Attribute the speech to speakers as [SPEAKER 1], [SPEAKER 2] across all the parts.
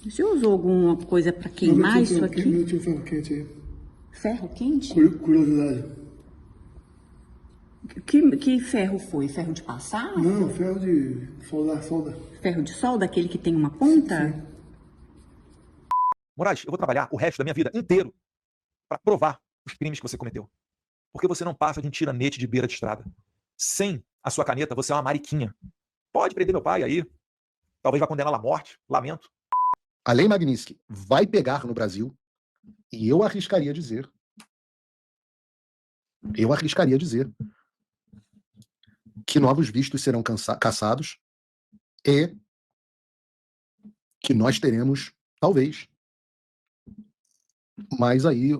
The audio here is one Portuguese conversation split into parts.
[SPEAKER 1] Você usou alguma coisa para queimar isso aqui?
[SPEAKER 2] Não tinha ferro quente aí.
[SPEAKER 1] Ferro quente?
[SPEAKER 2] Curiosidade.
[SPEAKER 1] Que ferro foi? Ferro de passar?
[SPEAKER 2] Não, ferro de solda.
[SPEAKER 1] Ferro de solda, aquele que tem uma ponta?
[SPEAKER 2] Sim.
[SPEAKER 3] Moraes, eu vou trabalhar o resto da minha vida inteiro para provar os crimes que você cometeu. Porque você não passa de um tiranete de beira de estrada. Sem a sua caneta, você é uma mariquinha. Pode prender meu pai aí. Talvez vá condená-lo à morte. Lamento.
[SPEAKER 4] A Lei Magnitsky vai pegar no Brasil e eu arriscaria dizer que novos vistos serão caçados e que nós teremos, talvez, mais aí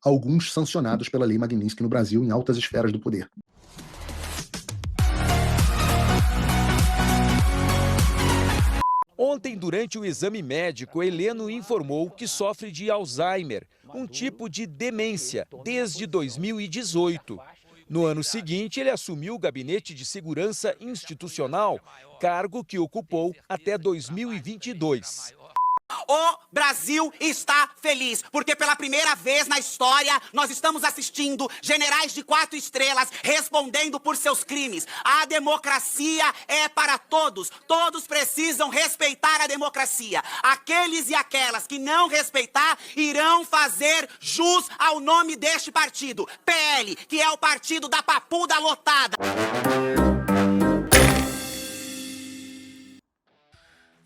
[SPEAKER 4] alguns sancionados pela Lei Magnitsky no Brasil em altas esferas do poder.
[SPEAKER 5] Ontem, durante o exame médico, Heleno informou que sofre de Alzheimer, um tipo de demência, desde 2018. No ano seguinte, ele assumiu o Gabinete de Segurança Institucional, cargo que ocupou até 2022.
[SPEAKER 6] O Brasil está feliz, porque pela primeira vez na história nós estamos assistindo generais de 4 estrelas respondendo por seus crimes. A democracia é para todos, todos precisam respeitar a democracia. Aqueles e aquelas que não respeitar irão fazer jus ao nome deste partido, PL, que é o partido da papuda lotada.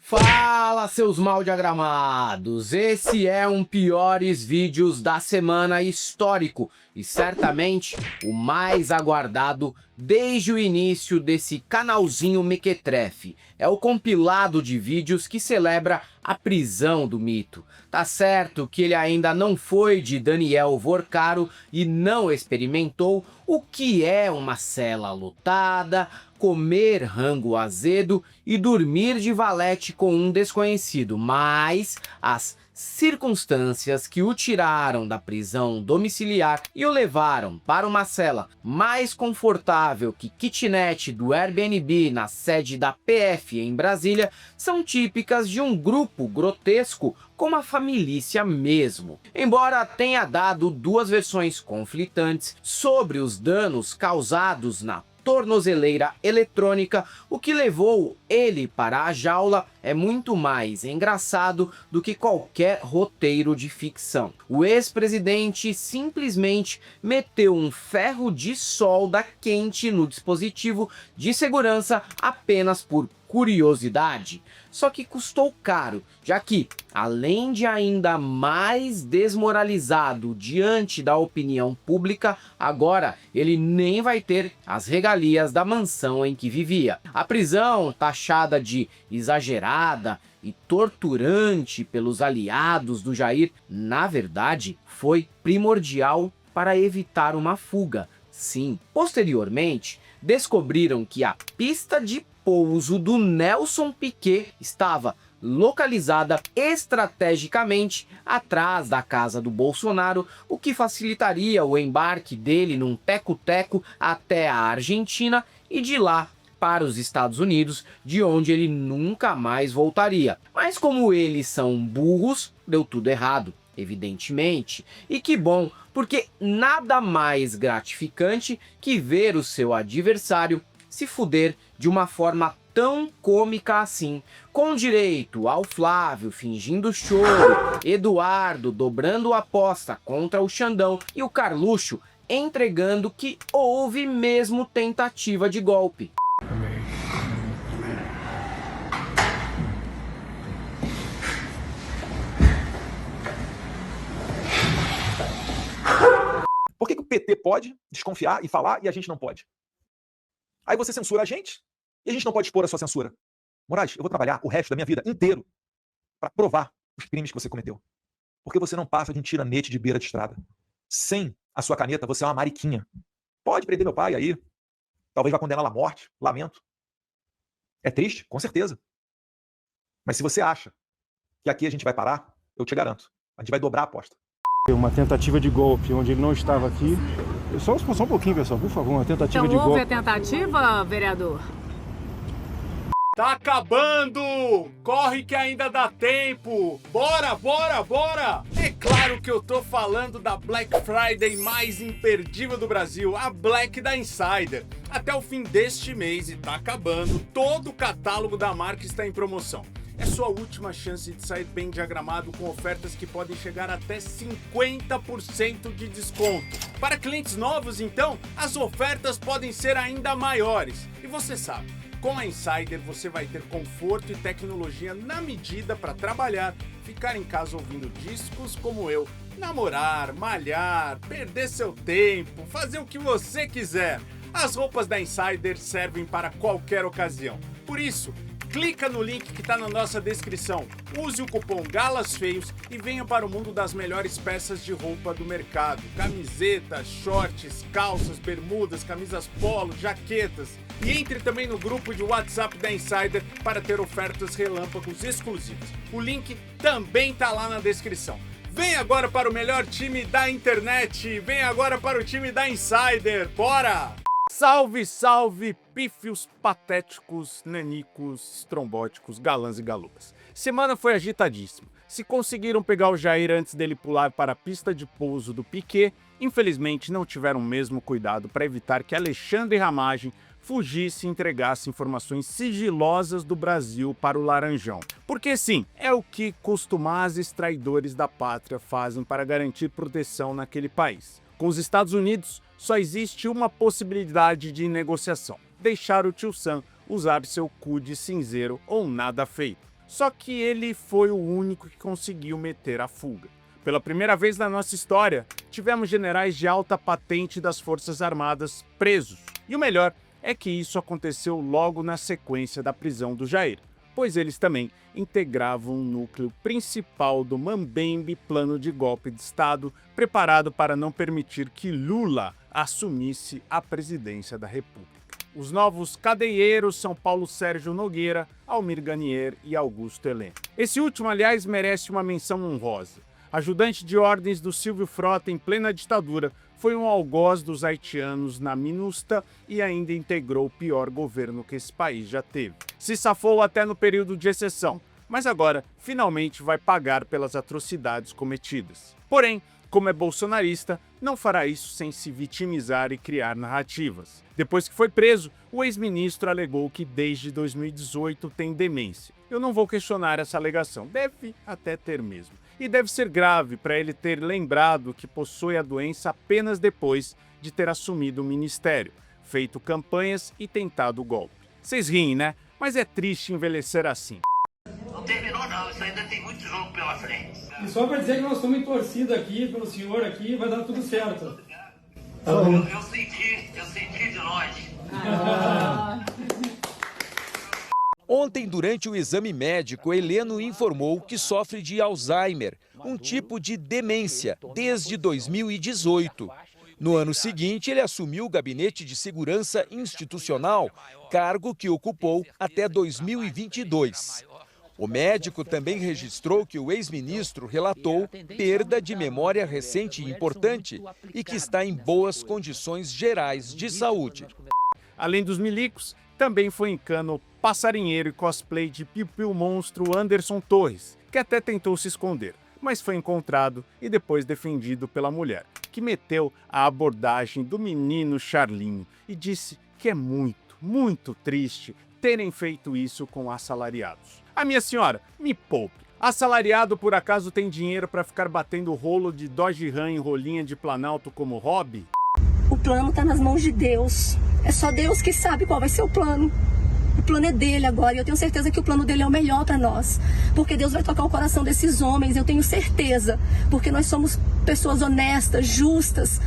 [SPEAKER 7] Fala, seus mal diagramados! Esse é um piores vídeos da semana histórico e certamente o mais aguardado desde o início desse canalzinho Mequetrefe. É o compilado de vídeos que celebra a prisão do mito. Tá certo que ele ainda não foi de Daniel Vorcaro e não experimentou o que é uma cela lotada, comer rango azedo e dormir de valete com um desconhecido, mas as circunstâncias que o tiraram da prisão domiciliar e o levaram para uma cela mais confortável que kitnet do Airbnb na sede da PF em Brasília são típicas de um grupo grotesco como a família mesmo. Embora tenha dado duas versões conflitantes sobre os danos causados na tornozeleira eletrônica, o que levou ele para a jaula é muito mais engraçado do que qualquer roteiro de ficção. O ex-presidente simplesmente meteu um ferro de solda quente no dispositivo de segurança apenas por curiosidade. Só que custou caro, já que, além de ainda mais desmoralizado diante da opinião pública, agora ele nem vai ter as regalias da mansão em que vivia. A prisão, taxada de exagerada e torturante pelos aliados do Jair, na verdade, foi primordial para evitar uma fuga. Sim, posteriormente, descobriram que a pista de pouso do Nelson Piquet estava localizada estrategicamente atrás da casa do Bolsonaro, o que facilitaria o embarque dele num teco-teco até a Argentina e de lá para os Estados Unidos, de onde ele nunca mais voltaria. Mas como eles são burros, deu tudo errado, evidentemente. E que bom, porque nada mais gratificante que ver o seu adversário se fuder de uma forma tão cômica assim, com direito ao Flávio fingindo choro, Eduardo dobrando a aposta contra o Xandão e o Carluxo entregando que houve mesmo tentativa de golpe.
[SPEAKER 3] Por que o PT pode desconfiar e falar e a gente não pode? Aí você censura a gente e a gente não pode expor a sua censura. Moraes, eu vou trabalhar o resto da minha vida inteiro para provar os crimes que você cometeu. Porque você não passa de um tiranete de beira de estrada. Sem a sua caneta, você é uma mariquinha. Pode prender meu pai aí. Talvez vá condená-lo à morte. Lamento. É triste, com certeza. Mas se você acha que aqui a gente vai parar, eu te garanto. A gente vai dobrar a aposta.
[SPEAKER 8] Uma tentativa de golpe onde ele não estava aqui. Só um pouquinho, pessoal, por favor, uma tentativa de golpe.
[SPEAKER 9] Então houve a tentativa, vereador? Tá acabando! Corre que ainda dá tempo! Bora, bora, bora! É claro que eu tô falando da Black Friday mais imperdível do Brasil, a Black da Insider. Até o fim deste mês, e tá acabando, todo o catálogo da marca está em promoção. É sua última chance de sair bem diagramado com ofertas que podem chegar até 50% de desconto. Para clientes novos, então, as ofertas podem ser ainda maiores. E você sabe, com a Insider você vai ter conforto e tecnologia na medida para trabalhar, ficar em casa ouvindo discos como eu, namorar, malhar, perder seu tempo, fazer o que você quiser. As roupas da Insider servem para qualquer ocasião. Por isso, clica no link que está na nossa descrição, use o cupom GALASFEIOS e venha para o mundo das melhores peças de roupa do mercado. Camisetas, shorts, calças, bermudas, camisas polo, jaquetas. E entre também no grupo de WhatsApp da Insider para ter ofertas relâmpagos exclusivas. O link também está lá na descrição. Vem agora para o melhor time da internet, vem agora para o time da Insider, bora! Salve, salve, pífios, patéticos, nanicos, estrombóticos, galãs e galãs. Semana foi agitadíssima. Se conseguiram pegar o Jair antes dele pular para a pista de pouso do Piquet, infelizmente não tiveram o mesmo cuidado para evitar que Alexandre Ramagem fugisse e entregasse informações sigilosas do Brasil para o Laranjão. Porque sim, é o que costumazes traidores da pátria fazem para garantir proteção naquele país. Com os Estados Unidos, só existe uma possibilidade de negociação: deixar o tio Sam usar seu cu de cinzeiro ou nada feito. Só que ele foi o único que conseguiu meter a fuga. Pela primeira vez na nossa história, tivemos generais de alta patente das Forças Armadas presos. E o melhor é que isso aconteceu logo na sequência da prisão do Jair, pois eles também integravam o núcleo principal do mambembe plano de golpe de Estado preparado para não permitir que Lula assumisse a presidência da República. Os novos cadeieiros são Paulo Sérgio Nogueira, Almir Ganier e Augusto Heleno. Esse último, aliás, merece uma menção honrosa. Ajudante de ordens do Silvio Frota em plena ditadura, foi um algoz dos haitianos na MINUSTA e ainda integrou o pior governo que esse país já teve. Se safou até no período de exceção, mas agora finalmente vai pagar pelas atrocidades cometidas. Porém, como é bolsonarista, não fará isso sem se vitimizar e criar narrativas. Depois que foi preso, o ex-ministro alegou que desde 2018 tem demência. Eu não vou questionar essa alegação, deve até ter mesmo. E deve ser grave para ele ter lembrado que possui a doença apenas depois de ter assumido o ministério, feito campanhas e tentado o golpe. Vocês riem, né? Mas é triste envelhecer assim.
[SPEAKER 10] Não terminou não, isso ainda tem muito jogo pela frente.
[SPEAKER 11] E só para dizer que nós estamos em torcida aqui, pelo senhor aqui, vai dar tudo certo.
[SPEAKER 10] Eu senti de longe.
[SPEAKER 5] Ontem, durante o exame médico, Heleno informou que sofre de Alzheimer, um tipo de demência, desde 2018. No ano seguinte, ele assumiu o Gabinete de Segurança Institucional, cargo que ocupou até 2022. O médico também registrou que o ex-ministro relatou perda de memória recente e importante e que está em boas condições gerais de saúde.
[SPEAKER 9] Além dos milicos, também foi em cana o passarinheiro e cosplay de Piu Piu Monstro Anderson Torres, que até tentou se esconder, mas foi encontrado e depois defendido pela mulher, que meteu a abordagem do menino Charlinho e disse que é muito triste terem feito isso com assalariados. A minha senhora, me poupe. Assalariado por acaso tem dinheiro para ficar batendo rolo de Dodge Ram em rolinha de Planalto como hobby?
[SPEAKER 12] O plano está nas mãos de Deus. É só Deus que sabe qual vai ser o plano. O plano é dele agora e eu tenho certeza que o plano dele é o melhor para nós. Porque Deus vai tocar o coração desses homens, eu tenho certeza. Porque nós somos pessoas honestas, justas.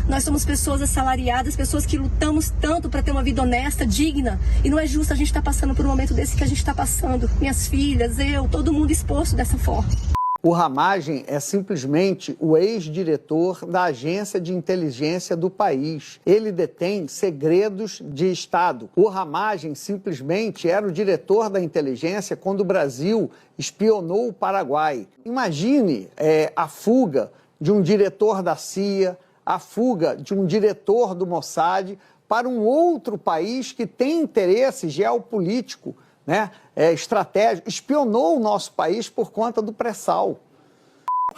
[SPEAKER 12] Nós somos pessoas assalariadas, pessoas que lutamos tanto para ter uma vida honesta, digna. E não é justo a gente estar passando por um momento desse que a gente está passando. Minhas filhas, eu, todo mundo exposto dessa forma.
[SPEAKER 13] O Ramagem é simplesmente o ex-diretor da agência de inteligência do país. Ele detém segredos de Estado. O Ramagem simplesmente era o diretor da inteligência quando o Brasil espionou o Paraguai. Imagine a fuga de um diretor da CIA, a fuga de um diretor do Mossad para um outro país que tem interesse geopolítico, né, estratégico, espionou o nosso país por conta do pré-sal.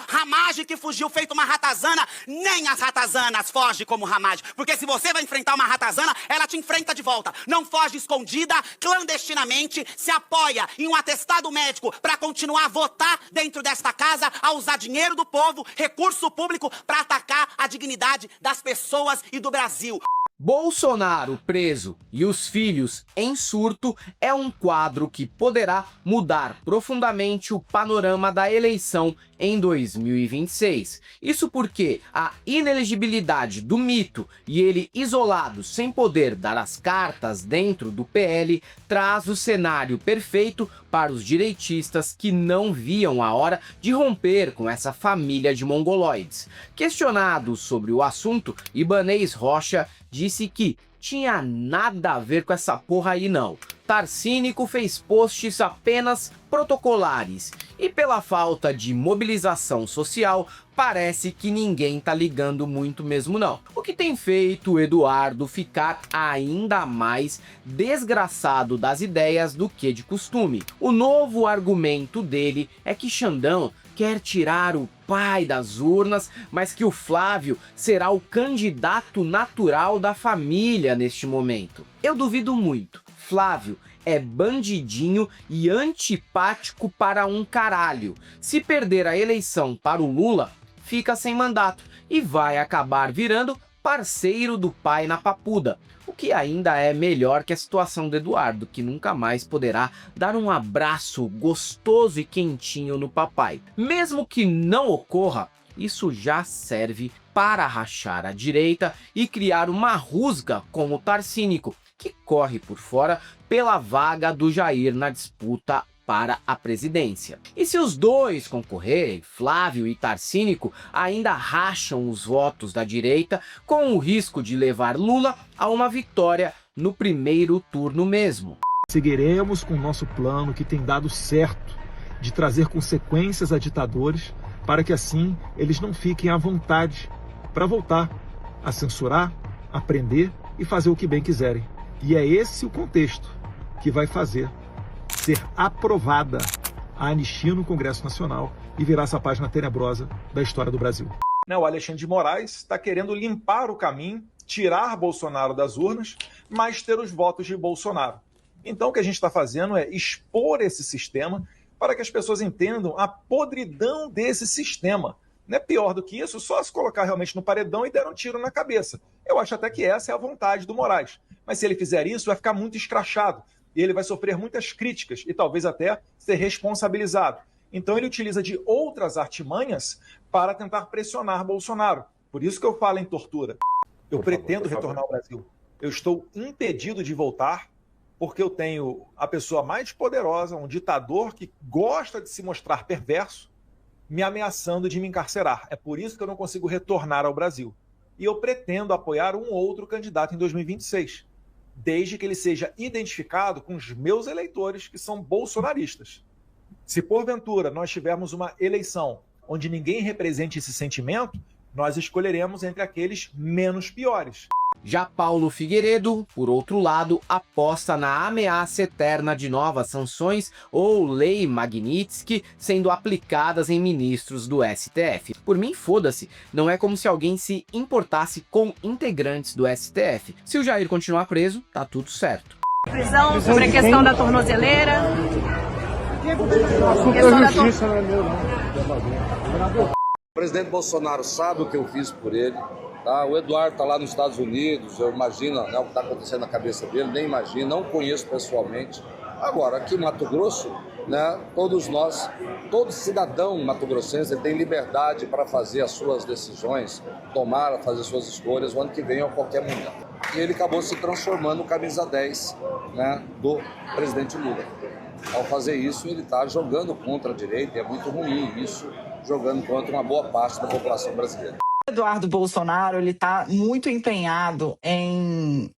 [SPEAKER 6] Ramagem que fugiu feito uma ratazana, nem as ratazanas fogem como Ramagem. Porque se você vai enfrentar uma ratazana, ela te enfrenta de volta. Não foge escondida, clandestinamente, se apoia em um atestado médico para continuar a votar dentro desta casa, a usar dinheiro do povo, recurso público para atacar a dignidade das pessoas e do Brasil.
[SPEAKER 7] Bolsonaro preso e os filhos em surto é um quadro que poderá mudar profundamente o panorama da eleição em 2026. Isso porque a inelegibilidade do mito e ele isolado sem poder dar as cartas dentro do PL traz o cenário perfeito para os direitistas que não viam a hora de romper com essa família de mongoloides. Questionado sobre o assunto, Ibanez Rocha disse que tinha nada a ver com essa porra aí não. Tarcínico fez posts apenas protocolares e pela falta de mobilização social parece que ninguém tá ligando muito mesmo não. O que tem feito o Eduardo ficar ainda mais desgraçado das ideias do que de costume. O novo argumento dele é que Xandão quer tirar o pai das urnas, mas que o Flávio será o candidato natural da família neste momento. Eu duvido muito. Flávio é bandidinho e antipático para um caralho. Se perder a eleição para o Lula, fica sem mandato e vai acabar virando parceiro do pai na papuda. O que ainda é melhor que a situação do Eduardo, que nunca mais poderá dar um abraço gostoso e quentinho no papai. Mesmo que não ocorra, isso já serve para rachar a direita e criar uma rusga com o Tarcínico, que corre por fora pela vaga do Jair na disputa para a presidência. E se os dois concorrerem, Flávio e Tarcínico ainda racham os votos da direita, com o risco de levar Lula a uma vitória no primeiro turno mesmo.
[SPEAKER 3] Seguiremos com o nosso plano que tem dado certo, de trazer consequências a ditadores, para que assim eles não fiquem à vontade para voltar a censurar, a prender e fazer o que bem quiserem. E é esse o contexto que vai fazer ser aprovada a anistia no Congresso Nacional e virar essa página tenebrosa da história do Brasil. O Alexandre de Moraes está querendo limpar o caminho, tirar Bolsonaro das urnas, mas ter os votos de Bolsonaro. Então o que a gente está fazendo é expor esse sistema para que as pessoas entendam a podridão desse sistema. Não é pior do que isso, só se colocar realmente no paredão e der um tiro na cabeça. Eu acho até que essa é a vontade do Moraes. Mas se ele fizer isso, vai ficar muito escrachado. E ele vai sofrer muitas críticas e talvez até ser responsabilizado. Então ele utiliza de outras artimanhas para tentar pressionar Bolsonaro. Por isso que eu falo em tortura. Eu pretendo retornar ao Brasil. Eu estou impedido de voltar porque eu tenho a pessoa mais poderosa, um ditador que gosta de se mostrar perverso, me ameaçando de me encarcerar. É por isso que eu não consigo retornar ao Brasil. E eu pretendo apoiar um outro candidato em 2026. Desde que ele seja identificado com os meus eleitores que são bolsonaristas. Se porventura nós tivermos uma eleição onde ninguém represente esse sentimento, nós escolheremos entre aqueles menos piores.
[SPEAKER 7] Já Paulo Figueiredo, por outro lado, aposta na ameaça eterna de novas sanções ou lei Magnitsky sendo aplicadas em ministros do STF. Por mim, foda-se, não é como se alguém se importasse com integrantes do STF. Se o Jair continuar preso, tá tudo certo.
[SPEAKER 14] Prisão sobre a questão da tornozeleira.
[SPEAKER 15] O presidente Bolsonaro sabe o que eu fiz por ele. Tá? O Eduardo está lá nos Estados Unidos, eu imagino, né, o que está acontecendo na cabeça dele, nem imagino, não conheço pessoalmente. Agora, aqui em Mato Grosso, né, todos nós, todo cidadão mato-grossense tem liberdade para fazer as suas decisões, fazer suas escolhas o ano que vem ou a qualquer momento. E ele acabou se transformando no camisa 10, né, do presidente Lula. Ao fazer isso, ele está jogando contra a direita, e é muito ruim isso, jogando contra uma boa parte da população brasileira.
[SPEAKER 16] Eduardo Bolsonaro, ele está muito empenhado em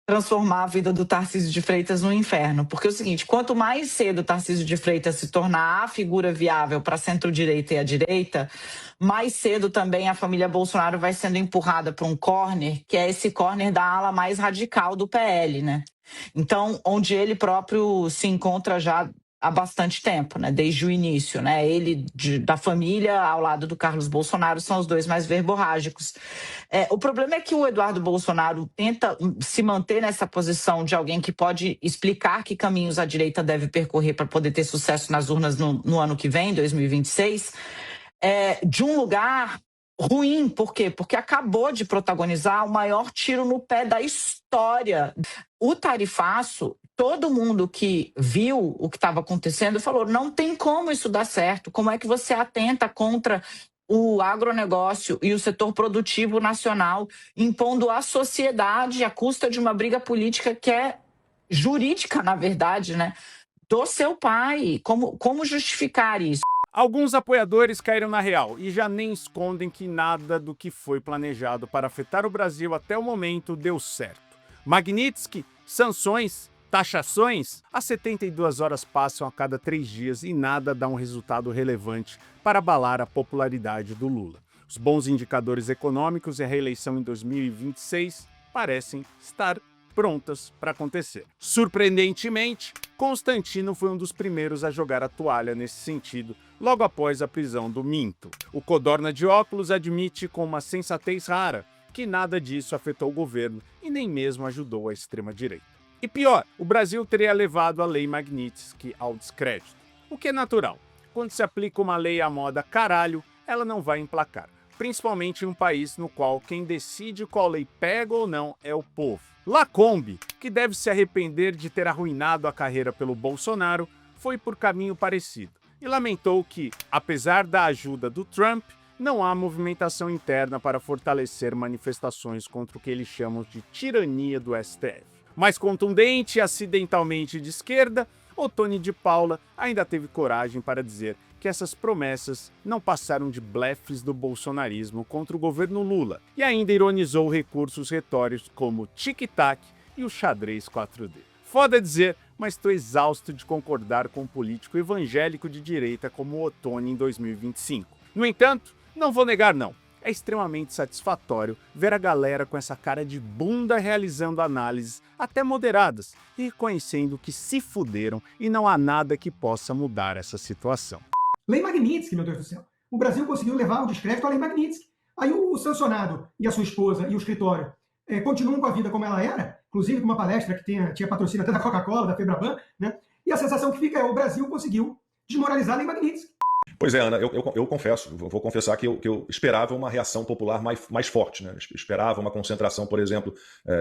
[SPEAKER 16] transformar a vida do Tarcísio de Freitas no inferno. Porque é o seguinte, quanto mais cedo o Tarcísio de Freitas se tornar a figura viável para a centro-direita e a direita, mais cedo também a família Bolsonaro vai sendo empurrada para um corner, que é esse corner da ala mais radical do PL, né? Então, onde ele próprio se encontra já há bastante tempo, né? Desde o início, né? Ele da família ao lado do Carlos Bolsonaro são os dois mais verborrágicos. O problema é que o Eduardo Bolsonaro tenta se manter nessa posição de alguém que pode explicar que caminhos a direita deve percorrer para poder ter sucesso nas urnas no ano que vem, 2026, de um lugar ruim. Por quê? Porque acabou de protagonizar o maior tiro no pé da história. O tarifaço, todo mundo que viu o que estava acontecendo falou, não tem como isso dar certo. Como é que você atenta contra o agronegócio e o setor produtivo nacional, impondo à sociedade à custa de uma briga política que é jurídica, na verdade, né? Do seu pai. Como justificar isso?
[SPEAKER 9] Alguns apoiadores caíram na real e já nem escondem que nada do que foi planejado para afetar o Brasil até o momento deu certo. Magnitsky, sanções, taxações, as 72 horas passam a cada 3 dias e nada dá um resultado relevante para abalar a popularidade do Lula. Os bons indicadores econômicos e a reeleição em 2026 parecem estar prontas para acontecer. Surpreendentemente, Constantino foi um dos primeiros a jogar a toalha nesse sentido, logo após a prisão do Minto. O codorna de óculos admite com uma sensatez rara que nada disso afetou o governo e nem mesmo ajudou a extrema-direita. E pior, o Brasil teria levado a Lei Magnitsky ao descrédito, o que é natural. Quando se aplica uma lei à moda caralho, ela não vai emplacar, principalmente em um país no qual quem decide qual lei pega ou não é o povo. Lacombe, que deve se arrepender de ter arruinado a carreira pelo Bolsonaro, foi por caminho parecido e lamentou que, apesar da ajuda do Trump, não há movimentação interna para fortalecer manifestações contra o que eles chamam de tirania do STF. Mais contundente e acidentalmente de esquerda, Ottoni de Paula ainda teve coragem para dizer que essas promessas não passaram de blefes do bolsonarismo contra o governo Lula e ainda ironizou recursos retóricos como tic-tac e o xadrez 4D. Foda dizer, mas estou exausto de concordar com um político evangélico de direita como o Ottoni em 2025. No entanto, não vou negar não. É extremamente satisfatório ver a galera com essa cara de bunda realizando análises até moderadas e reconhecendo que se fuderam e não há nada que possa mudar essa situação.
[SPEAKER 17] Lei Magnitsky, meu Deus do céu. O Brasil conseguiu levar o descrédito à Lei Magnitsky. Aí o sancionado e a sua esposa e o escritório continuam com a vida como ela era, inclusive com uma palestra que tinha patrocínio até da Coca-Cola, da Febraban, né? E a sensação que fica é o Brasil conseguiu desmoralizar a Lei Magnitsky.
[SPEAKER 3] Pois é, Ana, eu confesso, vou confessar que eu esperava uma reação popular mais forte, né? Esperava uma concentração, por exemplo,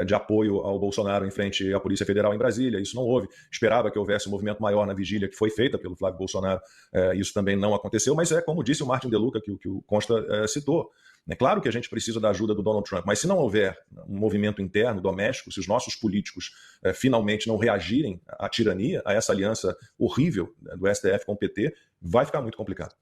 [SPEAKER 3] de apoio ao Bolsonaro em frente à Polícia Federal em Brasília, isso não houve. Esperava que houvesse um movimento maior na vigília que foi feita pelo Flávio Bolsonaro, isso também não aconteceu, mas como disse o Martin De Luca, que o Consta citou. É claro que a gente precisa da ajuda do Donald Trump, mas se não houver um movimento interno, doméstico, se os nossos políticos finalmente não reagirem à tirania, a essa aliança horrível do STF com o PT, vai ficar muito complicado.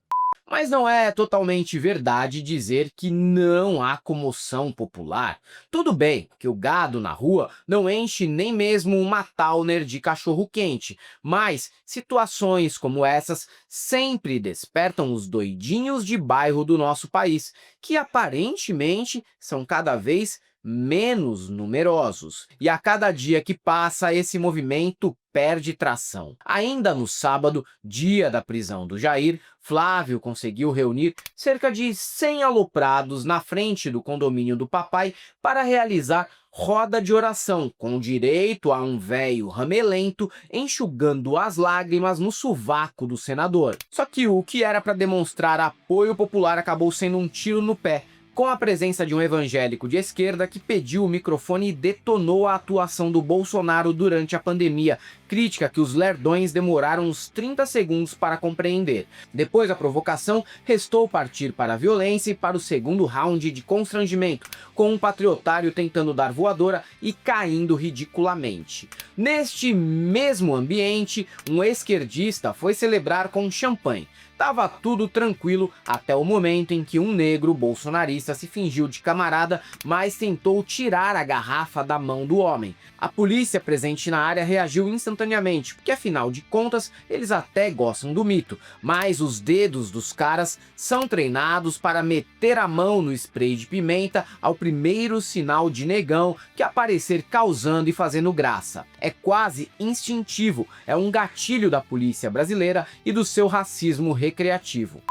[SPEAKER 7] Mas não é totalmente verdade dizer que não há comoção popular. Tudo bem que o gado na rua não enche nem mesmo uma Towner de cachorro-quente, mas situações como essas sempre despertam os doidinhos de bairro do nosso país, que aparentemente são cada vez menos numerosos. E a cada dia que passa, esse movimento perde tração. Ainda no sábado, dia da prisão do Jair, Flávio conseguiu reunir cerca de 100 aloprados na frente do condomínio do papai para realizar roda de oração, com direito a um véio ramelento enxugando as lágrimas no sovaco do senador. Só que o que era para demonstrar apoio popular acabou sendo um tiro no pé, com a presença de um evangélico de esquerda que pediu o microfone e detonou a atuação do Bolsonaro durante a pandemia, crítica que os lerdões demoraram uns 30 segundos para compreender. Depois da provocação, restou partir para a violência e para o segundo round de constrangimento, com um patriotário tentando dar voadora e caindo ridiculamente. Neste mesmo ambiente, um esquerdista foi celebrar com champanhe. Tava tudo tranquilo até o momento em que um negro bolsonarista se fingiu de camarada, mas tentou tirar a garrafa da mão do homem. A polícia presente na área reagiu instantaneamente instantaneamente, porque afinal de contas eles até gostam do mito, mas os dedos dos caras são treinados para meter a mão no spray de pimenta ao primeiro sinal de negão que aparecer causando e fazendo graça. É quase instintivo, é um gatilho da polícia brasileira e do seu racismo recreativo.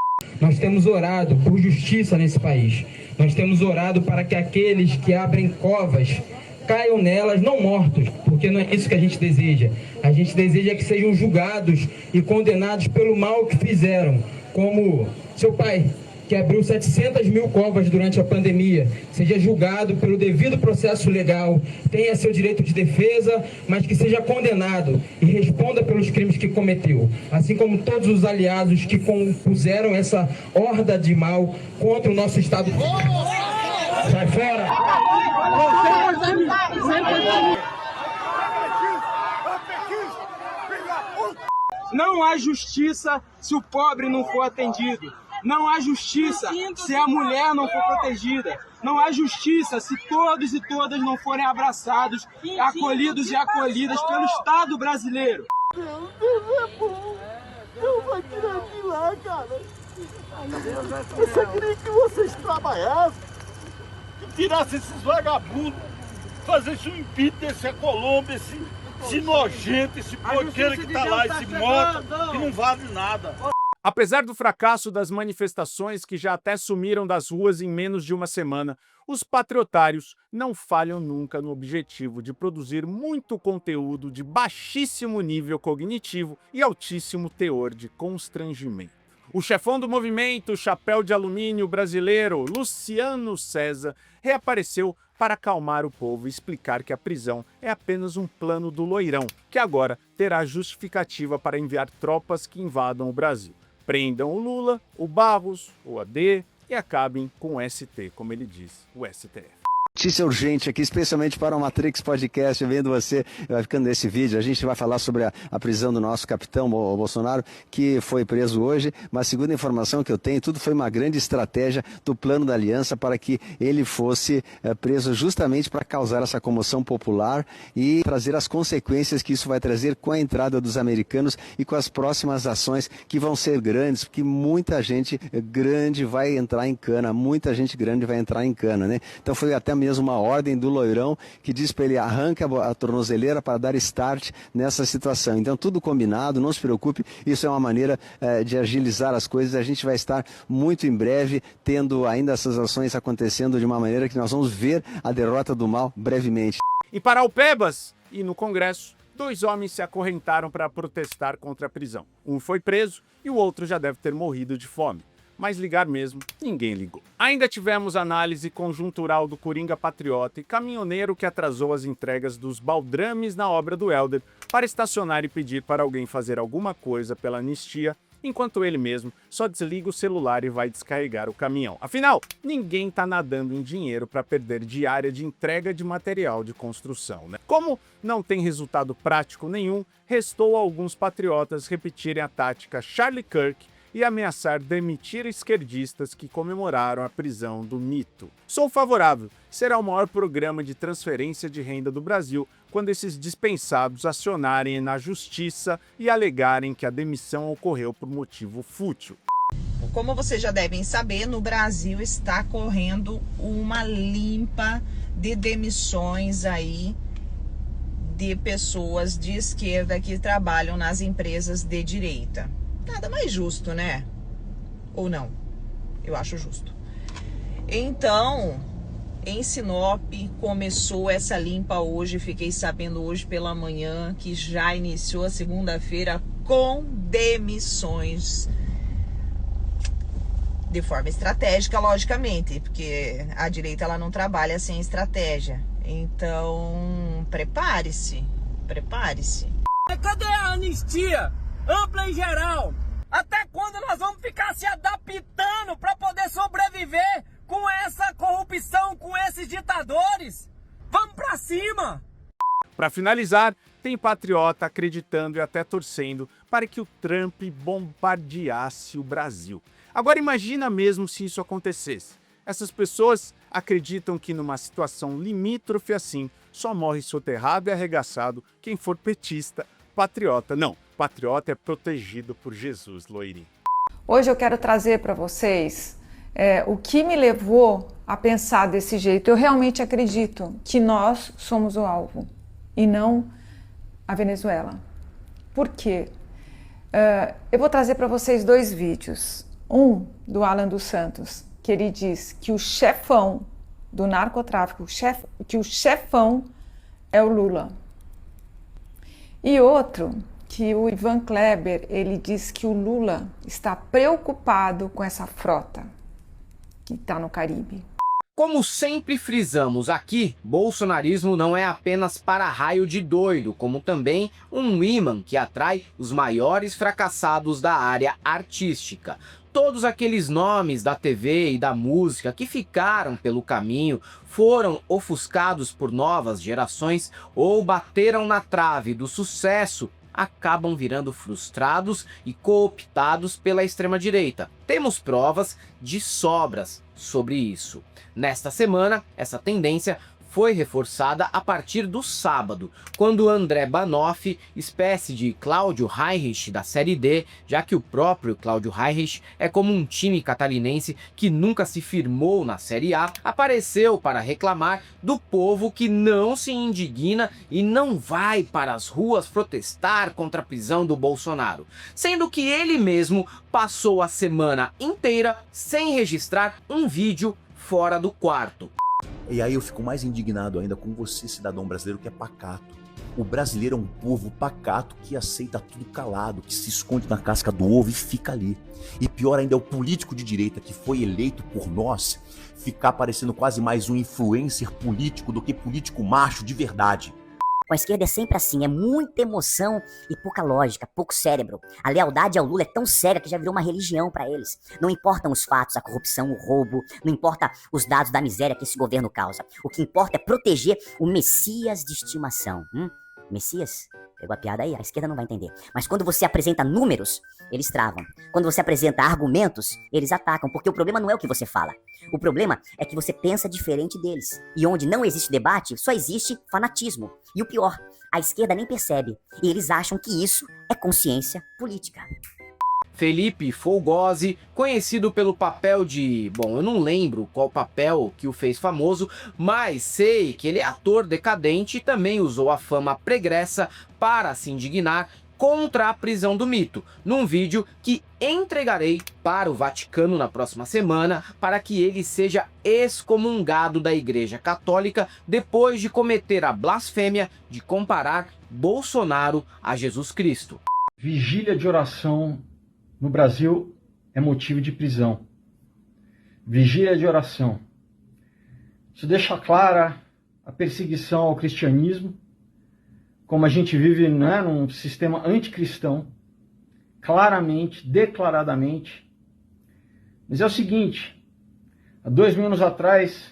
[SPEAKER 18] Nós temos orado por justiça nesse país. Nós temos orado para que aqueles que abrem covas caiam nelas não mortos, porque não é isso que a gente deseja. A gente deseja que sejam julgados e condenados pelo mal que fizeram, como seu pai, que abriu 700 mil covas durante a pandemia, seja julgado pelo devido processo legal, tenha seu direito de defesa, mas que seja condenado e responda pelos crimes que cometeu, assim como todos os aliados que compuseram essa horda de mal contra o nosso Estado. Sai fora!
[SPEAKER 19] Não há justiça se o pobre não for atendido. Não há justiça se a mulher não for protegida. Não há justiça se todos e todas não forem abraçados, acolhidos e acolhidas pelo Estado brasileiro.
[SPEAKER 20] Deus é bom. Deus vai tirar de lá, cara. Eu só queria que vocês trabalhassem, que tirassem esses vagabundos, fazessem um impeachment desse Colombo, esse nojento, esse porqueiro que tá lá, esse moto, que não vale nada.
[SPEAKER 8] Apesar do fracasso das manifestações que já até sumiram das ruas em menos de uma semana, os patriotários não falham nunca no objetivo de produzir muito conteúdo de baixíssimo nível cognitivo e altíssimo teor de constrangimento. O chefão do movimento Chapéu de Alumínio brasileiro, Luciano César, reapareceu para acalmar o povo e explicar que a prisão é apenas um plano do Loirão, que agora terá justificativa para enviar tropas que invadam o Brasil. Prendam o Lula, o Barros, o AD e acabem com o ST, como ele diz, o STF.
[SPEAKER 21] Notícia urgente aqui, especialmente para o Matrix Podcast, vendo você, vai ficando nesse vídeo, a gente vai falar sobre a prisão do nosso capitão Bolsonaro, que foi preso hoje, mas segundo a informação que eu tenho, tudo foi uma grande estratégia do plano da aliança para que ele fosse preso justamente para causar essa comoção popular e trazer as consequências que isso vai trazer com a entrada dos americanos e com as próximas ações que vão ser grandes, porque muita gente grande vai entrar em cana, muita gente grande vai entrar em cana, né? Então foi até mesmo uma ordem do Loirão que diz para ele arranque a tornozeleira para dar start nessa situação. Então tudo combinado, não se preocupe, isso é uma maneira de agilizar as coisas. A gente vai estar muito em breve tendo ainda essas ações acontecendo de uma maneira que nós vamos ver a derrota do mal brevemente.
[SPEAKER 8] E para o Pebas e no Congresso, 2 homens se acorrentaram para protestar contra a prisão. Um foi preso e o outro já deve ter morrido de fome. Mas ligar mesmo, ninguém ligou. Ainda tivemos análise conjuntural do Coringa Patriota e caminhoneiro que atrasou as entregas dos baldrames na obra do Helder para estacionar e pedir para alguém fazer alguma coisa pela anistia, enquanto ele mesmo só desliga o celular e vai descarregar o caminhão. Afinal, ninguém tá nadando em dinheiro para perder diária de entrega de material de construção, né? Como não tem resultado prático nenhum, restou a alguns patriotas repetirem a tática Charlie Kirk e ameaçar demitir esquerdistas que comemoraram a prisão do mito. Sou favorável, será o maior programa de transferência de renda do Brasil quando esses dispensados acionarem na justiça e alegarem que a demissão ocorreu por motivo fútil.
[SPEAKER 22] Como vocês já devem saber, no Brasil está correndo uma limpa de demissões aí de pessoas de esquerda que trabalham nas empresas de direita. Nada mais justo, né? Ou não? Eu acho justo. Então, em Sinop começou essa limpa hoje. Fiquei sabendo hoje pela manhã que já iniciou a segunda-feira com demissões. De forma estratégica, logicamente, porque a direita ela não trabalha sem estratégia. Então, prepare-se. Prepare-se.
[SPEAKER 11] Cadê a anistia? Ampla em geral. Até quando nós vamos ficar se adaptando para poder sobreviver com essa corrupção, com esses ditadores? Vamos para cima!
[SPEAKER 8] Para finalizar, tem patriota acreditando e até torcendo para que o Trump bombardeasse o Brasil. Agora imagina mesmo se isso acontecesse. Essas pessoas acreditam que numa situação limítrofe assim, só morre soterrado e arregaçado quem for petista patriota. Não, patriota é protegido por Jesus, loirinho.
[SPEAKER 1] Hoje eu quero trazer para vocês o que me levou a pensar desse jeito. Eu realmente acredito que nós somos o alvo e não a Venezuela. Por quê? Eu vou trazer para vocês 2 vídeos. Um do Alan dos Santos, que ele diz que o chefão do narcotráfico, que o chefão é o Lula. E outro, que o Ivan Kleber, ele diz que o Lula está preocupado com essa frota que está no Caribe.
[SPEAKER 7] Como sempre frisamos aqui, bolsonarismo não é apenas para-raio de doido, como também um imã que atrai os maiores fracassados da área artística. Todos aqueles nomes da TV e da música que ficaram pelo caminho foram ofuscados por novas gerações ou bateram na trave do sucesso, acabam virando frustrados e cooptados pela extrema-direita. Temos provas de sobras sobre isso. Nesta semana, essa tendência foi reforçada a partir do sábado, quando André Banoff, espécie de Cláudio Heinrich da Série D, já que o próprio Cláudio Heinrich é como um time catarinense que nunca se firmou na Série A, apareceu para reclamar do povo que não se indigna e não vai para as ruas protestar contra a prisão do Bolsonaro, sendo que ele mesmo passou a semana inteira sem registrar um vídeo fora do quarto.
[SPEAKER 2] E aí eu fico mais indignado ainda com você, cidadão brasileiro, que é pacato. O brasileiro é um povo pacato que aceita tudo calado, que se esconde na casca do ovo e fica ali. E pior ainda é o político de direita que foi eleito por nós ficar parecendo quase mais um influencer político do que político macho de verdade.
[SPEAKER 23] Com a esquerda é sempre assim, é muita emoção e pouca lógica, pouco cérebro. A lealdade ao Lula é tão cega que já virou uma religião pra eles. Não importam os fatos, a corrupção, o roubo, não importa os dados da miséria que esse governo causa. O que importa é proteger o Messias de estimação. Messias? Pegou a piada aí? A esquerda não vai entender. Mas quando você apresenta números, eles travam. Quando você apresenta argumentos, eles atacam. Porque o problema não é o que você fala. O problema é que você pensa diferente deles. E onde não existe debate, só existe fanatismo. E o pior, a esquerda nem percebe. E eles acham que isso é consciência política.
[SPEAKER 7] Felipe Folgose, conhecido pelo papel de... Bom, eu não lembro qual papel que o fez famoso, mas sei que ele é ator decadente e também usou a fama pregressa para se indignar contra a prisão do mito, num vídeo que entregarei para o Vaticano na próxima semana para que ele seja excomungado da Igreja Católica depois de cometer a blasfêmia de comparar Bolsonaro a Jesus Cristo.
[SPEAKER 24] Vigília de oração no Brasil é motivo de prisão. Vigília de oração. Isso deixa clara a perseguição ao cristianismo, como a gente vive, né, num sistema anticristão, claramente, declaradamente. Mas é o seguinte, há 2000 anos atrás,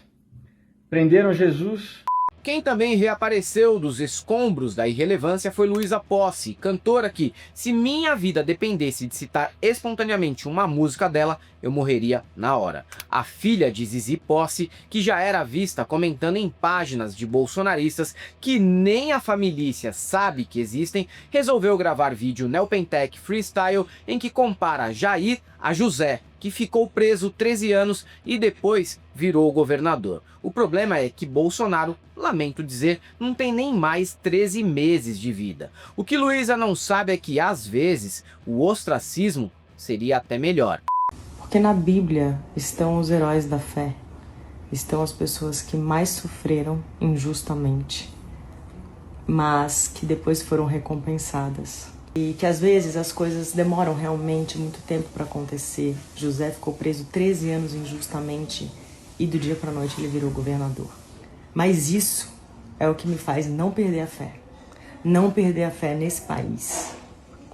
[SPEAKER 24] prenderam Jesus.
[SPEAKER 7] Quem também reapareceu dos escombros da irrelevância foi Luísa Posse, cantora que, se minha vida dependesse de citar espontaneamente uma música dela, eu morreria na hora. A filha de Zizi Posse, que já era vista comentando em páginas de bolsonaristas que nem a família sabe que existem, resolveu gravar vídeo Neopentec Freestyle em que compara Jair a José, que ficou preso 13 anos e depois virou governador. O problema é que Bolsonaro, lamento dizer, não tem nem mais 13 meses de vida. O que Luísa não sabe é que, às vezes, o ostracismo seria até melhor.
[SPEAKER 25] Porque na Bíblia estão os heróis da fé, estão as pessoas que mais sofreram injustamente, mas que depois foram recompensadas. E que às vezes as coisas demoram realmente muito tempo para acontecer. José ficou preso 13 anos injustamente e do dia para a noite ele virou governador. Mas isso é o que me faz não perder a fé. Não perder a fé nesse país.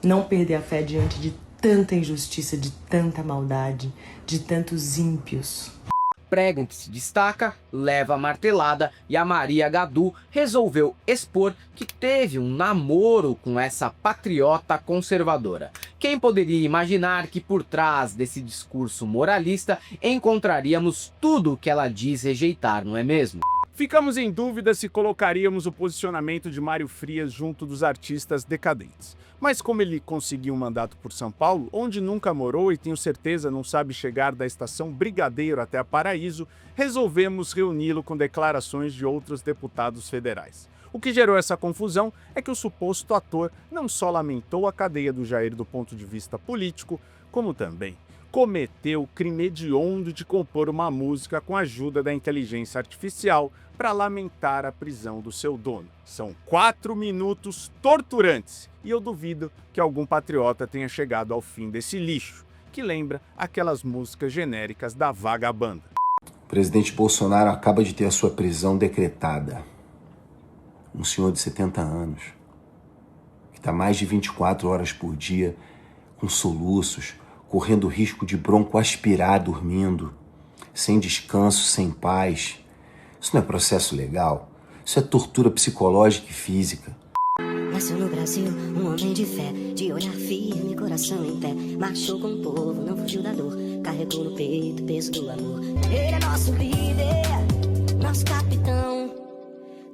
[SPEAKER 25] Não perder a fé diante de tanta injustiça, de tanta maldade, de tantos ímpios.
[SPEAKER 7] Prego que se destaca, leva a martelada e a Maria Gadu resolveu expor que teve um namoro com essa patriota conservadora. Quem poderia imaginar que por trás desse discurso moralista encontraríamos tudo o que ela diz rejeitar, não é mesmo?
[SPEAKER 8] Ficamos em dúvida se colocaríamos o posicionamento de Mário Frias junto dos artistas decadentes. Mas como ele conseguiu um mandato por São Paulo, onde nunca morou e tenho certeza não sabe chegar da estação Brigadeiro até a Paraíso, resolvemos reuni-lo com declarações de outros deputados federais. O que gerou essa confusão é que o suposto ator não só lamentou a cadeia do Jair do ponto de vista político, como também cometeu o crime hediondo de compor uma música com a ajuda da inteligência artificial para lamentar a prisão do seu dono. São 4 minutos torturantes e eu duvido que algum patriota tenha chegado ao fim desse lixo, que lembra aquelas músicas genéricas da Vagabanda.
[SPEAKER 4] O presidente Bolsonaro acaba de ter a sua prisão decretada. Um senhor de 70 anos, que está mais de 24 horas por dia, com soluços, correndo risco de broncoaspirar dormindo, sem descanso, sem paz. Isso não é processo legal, isso é tortura psicológica e física.
[SPEAKER 5] Nasceu no Brasil um homem de fé, de olhar firme, coração em pé. Marchou com o povo, não fugiu da dor, carregou no peito o peso do amor. Ele é nosso líder, nosso capitão.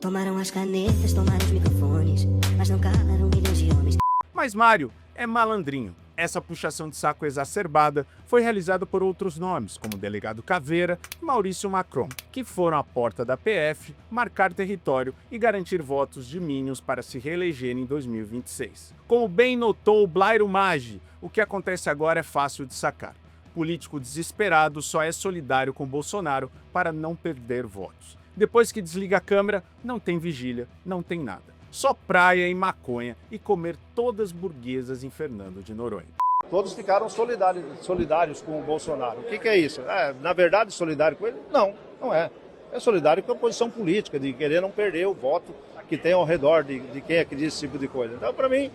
[SPEAKER 5] Tomaram as canetas, tomaram os microfones, mas não calaram milhões de homens.
[SPEAKER 8] Mas Mário é malandrinho. Essa puxação de saco exacerbada foi realizada por outros nomes, como o delegado Caveira e Maurício Macron, que foram à porta da PF marcar território e garantir votos de minions para se reeleger em 2026. Como bem notou o Blairo Maggi, o que acontece agora é fácil de sacar. Político desesperado só é solidário com Bolsonaro para não perder votos. Depois que desliga a câmera, não tem vigília, não tem nada. Só praia e maconha e comer todas burguesas em Fernando de Noronha.
[SPEAKER 10] Todos ficaram solidários com o Bolsonaro. O que é isso? Na verdade, solidário com ele? Não, não é. É solidário com a posição política, de querer não perder o voto que tem ao redor de quem acredita nesse tipo de coisa. Então, para mim,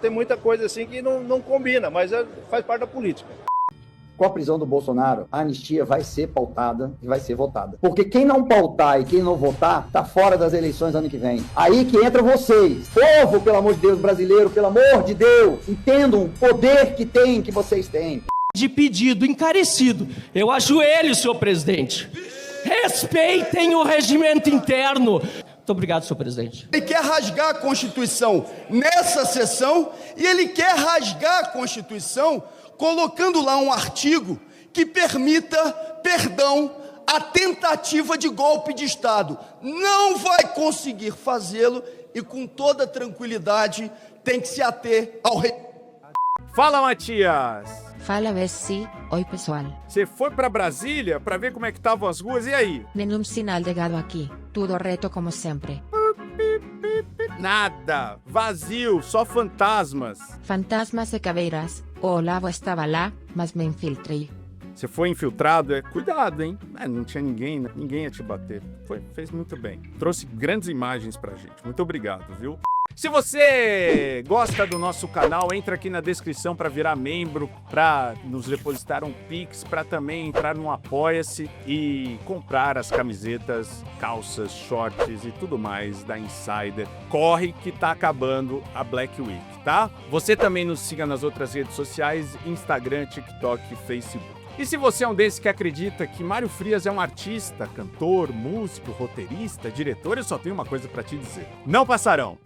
[SPEAKER 10] tem muita coisa assim que não combina, mas faz parte da política.
[SPEAKER 12] Com a prisão do Bolsonaro, a anistia vai ser pautada e vai ser votada. Porque quem não pautar e quem não votar, tá fora das eleições ano que vem. Aí que entra vocês. Povo, pelo amor de Deus, brasileiro, pelo amor de Deus, entendam o poder que vocês têm.
[SPEAKER 11] De pedido encarecido, eu ajoelho, senhor presidente. Respeitem o regimento interno. Muito obrigado, senhor presidente.
[SPEAKER 13] Ele quer rasgar a Constituição nessa sessão e ele quer rasgar a Constituição colocando lá um artigo que permita perdão à tentativa de golpe de Estado. Não vai conseguir fazê-lo e com toda tranquilidade tem que se ater ao rei.
[SPEAKER 8] Fala, Matias!
[SPEAKER 26] Fala, Bessi. Oi, pessoal.
[SPEAKER 8] Você foi para Brasília para ver como é que estavam as ruas, e aí?
[SPEAKER 26] Nenhum sinal de gado aqui. Tudo reto como sempre.
[SPEAKER 8] Nada. Vazio, só fantasmas.
[SPEAKER 26] Fantasmas e caveiras. O Olavo estava lá, mas me infiltrei.
[SPEAKER 8] Você foi infiltrado? Cuidado, hein? Não tinha ninguém, né? Ninguém ia te bater. Fez muito bem. Trouxe grandes imagens pra gente. Muito obrigado, viu? Se você gosta do nosso canal, entra aqui na descrição para virar membro, para nos depositar um Pix, para também entrar no Apoia-se e comprar as camisetas, calças, shorts e tudo mais da Insider. Corre que tá acabando a Black Week, tá? Você também nos siga nas outras redes sociais, Instagram, TikTok e Facebook. E se você é um desses que acredita que Mário Frias é um artista, cantor, músico, roteirista, diretor, eu só tenho uma coisa para te dizer. Não passarão!